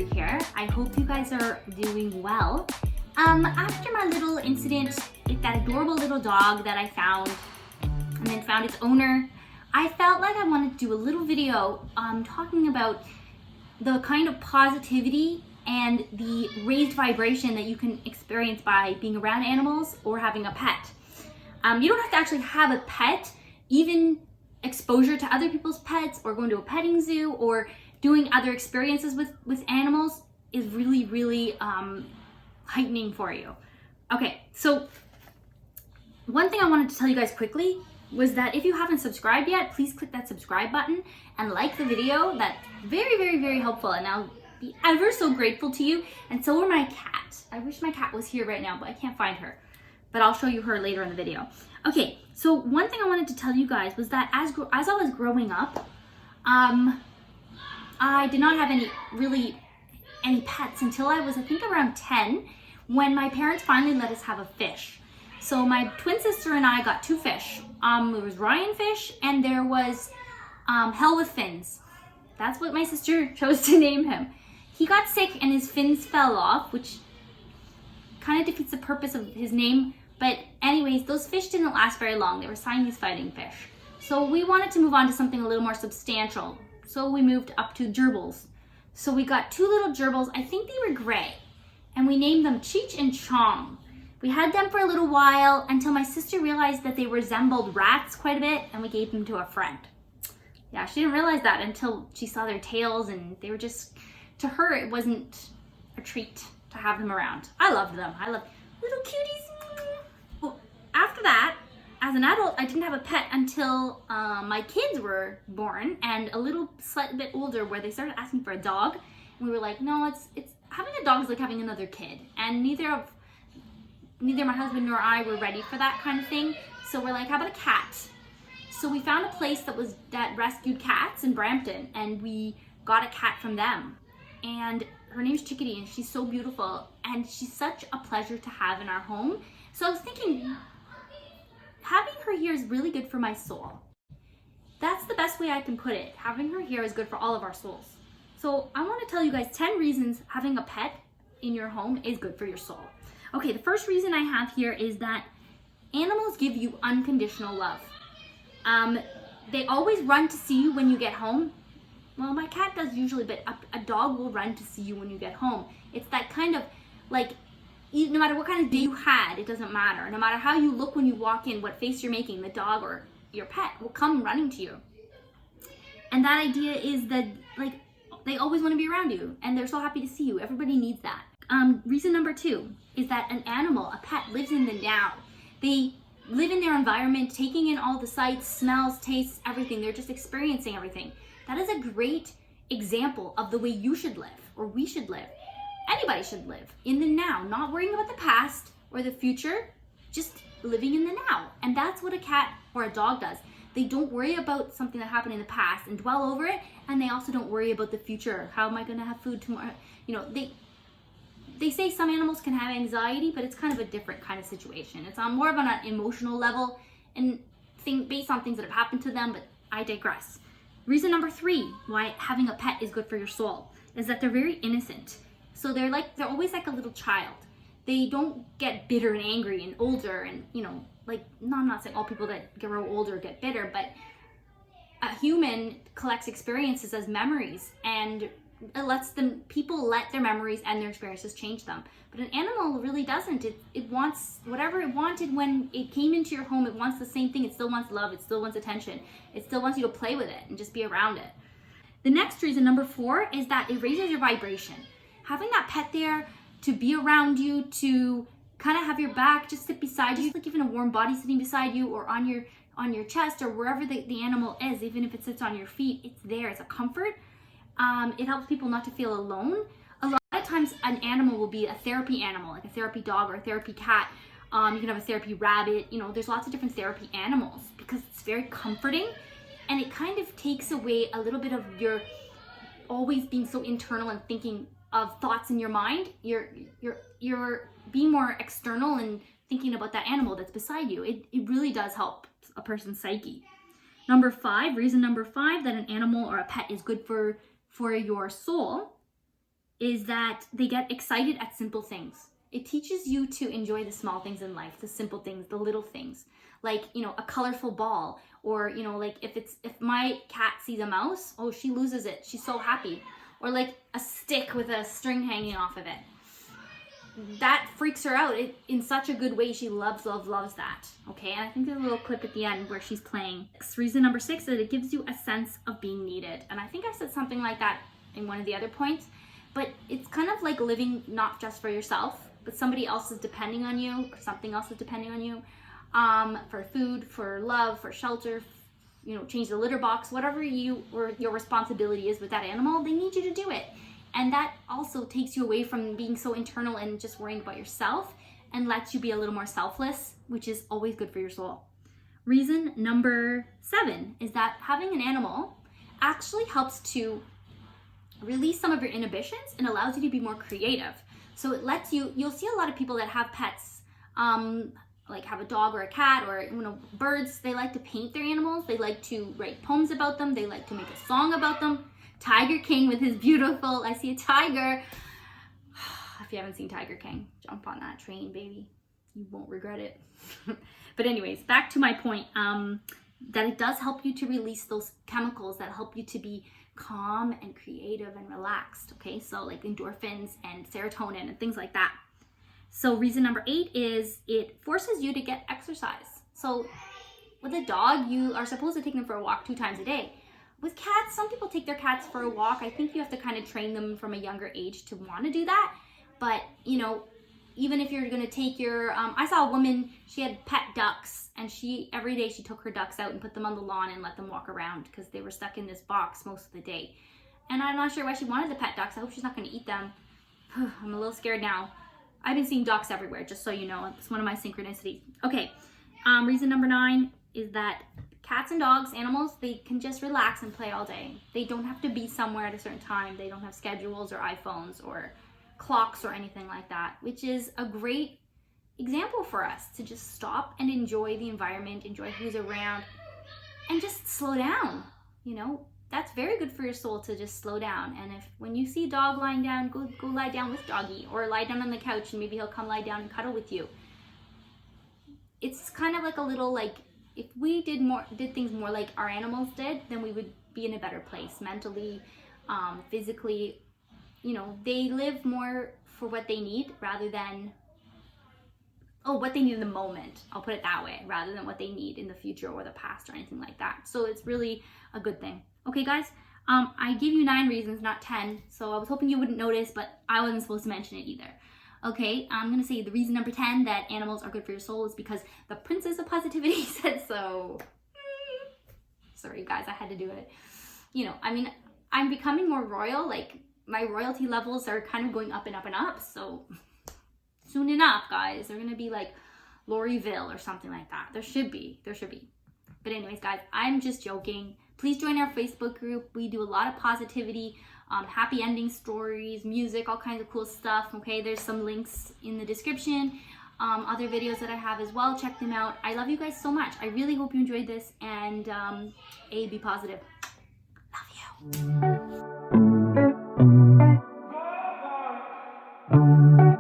Marjorie here. I hope you guys are doing well. After my little incident with that adorable little dog that I found and then found its owner, I felt like I wanted to do a little video talking about the kind of positivity and the raised vibration that you can experience by being around animals or having a pet. You don't have to actually have a pet. Even exposure to other people's pets or going to a petting zoo or doing other experiences with animals is really heightening for you. Okay, so one thing I wanted to tell you guys quickly was that if you haven't subscribed yet, please click that subscribe button and like the video. That's very helpful, and I'll be ever so grateful to you. And so are my cat. I wish my cat was here right now, but I can't find her. But I'll show you her later in the video. Okay, so one thing I wanted to tell you guys was that as I was growing up, I did not have any pets until I was, I think, around 10, when my parents finally let us have a fish. So my twin sister and I got two fish. There was Ryan fish and there was Hell with Fins. That's what my sister chose to name him. He got sick and his fins fell off, which kind of defeats the purpose of his name. But anyways, those fish didn't last very long. They were Siamese fighting fish. So we wanted to move on to something a little more substantial. So we moved up to gerbils. So we got two little gerbils. I think they were gray. And we named them Cheech and Chong. We had them for a little while until my sister realized that they resembled rats quite a bit, and we gave them to a friend. Yeah, she didn't realize that until she saw their tails, and they were just, to her, it wasn't a treat to have them around. I loved them. I loved little cuties. Well, after that, as an adult, I didn't have a pet until my kids were born and a little slightly bit older, where they started asking for a dog. And we were like, no, it's having a dog is like having another kid. And neither my husband nor I were ready for that kind of thing. So we're like, how about a cat? So we found a place that rescued cats in Brampton, and we got a cat from them. And her name's Chickadee, and she's so beautiful, and she's such a pleasure to have in our home. So I was thinking, having her here is really good for my soul. That's the best way I can put it. Having her here is good for all of our souls. So I want to tell you guys 10 reasons having a pet in your home is good for your soul. Okay, the first reason I have here is that animals give you unconditional love. They always run to see you when you get home. Well, my cat does usually, but a dog will run to see you when you get home. It's that kind of, like, no matter what kind of day you had, it doesn't matter. No matter how you look when you walk in, what face you're making, the dog or your pet will come running to you. And that idea is that, like, they always want to be around you, and they're so happy to see you. Everybody needs that. Reason number 2 is that an animal, a pet, lives in the now. They live in their environment, taking in all the sights, smells, tastes, everything. They're just experiencing everything. That is a great example of the way you should live, or we should live. Anybody should live in the now, not worrying about the past or the future, just living in the now. And that's what a cat or a dog does. They don't worry about something that happened in the past and dwell over it, and they also don't worry about the future. How am I going to have food tomorrow? You know, they say some animals can have anxiety, but it's kind of a different kind of situation. It's on more of an emotional level and based on things that have happened to them, but I digress. Reason number 3 why having a pet is good for your soul is that they're very innocent. So they're always like a little child. They don't get bitter and angry and older, and no, I'm not saying all people that grow older get bitter, but a human collects experiences as memories, and people let their memories and their experiences change them. But an animal really doesn't. It wants whatever it wanted when it came into your home. It wants the same thing. It still wants love. It still wants attention. It still wants you to play with it and just be around it. The next reason, number 4, is that it raises your vibration. Having that pet there to be around you, to kind of have your back, just sit beside you, like even a warm body sitting beside you or on your chest or wherever the animal is, even if it sits on your feet, it's there. It's a comfort. It helps people not to feel alone. A lot of times an animal will be a therapy animal, like a therapy dog or a therapy cat. You can have a therapy rabbit. There's lots of different therapy animals because it's very comforting, and it kind of takes away a little bit of your always being so internal and thinking of thoughts in your mind. You're being more external and thinking about that animal that's beside you. It really does help a person's psyche. Reason number 5 that an animal or a pet is good for your soul is that they get excited at simple things. It teaches you to enjoy the small things in life, the simple things, the little things, like, you know, a colorful ball, or, you know, like if my cat sees a mouse, oh, she loses it. She's so happy. Or like a stick with a string hanging off of it. That freaks her out in such a good way. She loves that. Okay, and I think there's a little clip at the end where she's playing. Reason number 6 is that it gives you a sense of being needed. And I think I said something like that in one of the other points, but it's kind of like living not just for yourself, but somebody else is depending on you, or something else is depending on you, for food, for love, for shelter, you know, change the litter box, whatever you or your responsibility is with that animal, they need you to do it. And that also takes you away from being so internal and just worrying about yourself, and lets you be a little more selfless, which is always good for your soul. Reason number 7 is that having an animal actually helps to release some of your inhibitions and allows you to be more creative. So it lets you'll see a lot of people that have pets, like have a dog or a cat, or, you know, birds. They like to paint their animals. They like to write poems about them. They like to make a song about them. Tiger King with his beautiful, I see a tiger. If you haven't seen Tiger King, jump on that train, baby. You won't regret it. But anyways, back to my point, that it does help you to release those chemicals that help you to be calm and creative and relaxed. Okay, so like endorphins and serotonin and things like that. So reason number 8 is it forces you to get exercise. So with a dog, you are supposed to take them for a walk 2 times a day. With cats, some people take their cats for a walk. I think you have to kind of train them from a younger age to want to do that. But, you know, even if you're going to take your, I saw a woman, she had pet ducks, and every day she took her ducks out and put them on the lawn and let them walk around because they were stuck in this box most of the day. And I'm not sure why she wanted the pet ducks. I hope she's not going to eat them. I'm a little scared now. I've been seeing ducks everywhere, just so you know. It's one of my synchronicities. Okay, reason number 9 is that cats and dogs, animals, they can just relax and play all day. They don't have to be somewhere at a certain time. They don't have schedules or iPhones or clocks or anything like that, which is a great example for us to just stop and enjoy the environment, enjoy who's around, and just slow down. You know, that's very good for your soul to just slow down. And when you see a dog lying down, go lie down with doggy, or lie down on the couch and maybe he'll come lie down and cuddle with you. It's kind of like a little, like, if we did things more like our animals did, then we would be in a better place mentally, physically. You know, they live more for what they need rather than, what they need in the moment. I'll put it that way, rather than what they need in the future or the past or anything like that. So it's really a good thing. Okay, guys, I gave you 9 reasons, not 10. So I was hoping you wouldn't notice, but I wasn't supposed to mention it either. Okay, I'm going to say the reason number 10 that animals are good for your soul is because the Princess of Positivity said so. Sorry, guys, I had to do it. You know, I mean, I'm becoming more royal. Like, my royalty levels are kind of going up and up and up. So soon enough, guys, they're going to be like Lorieville or something like that. There should be. But anyways, guys, I'm just joking. Please join our Facebook group. We do a lot of positivity, happy ending stories, music, all kinds of cool stuff. Okay, there's some links in the description. Other videos that I have as well. Check them out. I love you guys so much. I really hope you enjoyed this, and be positive. Love you.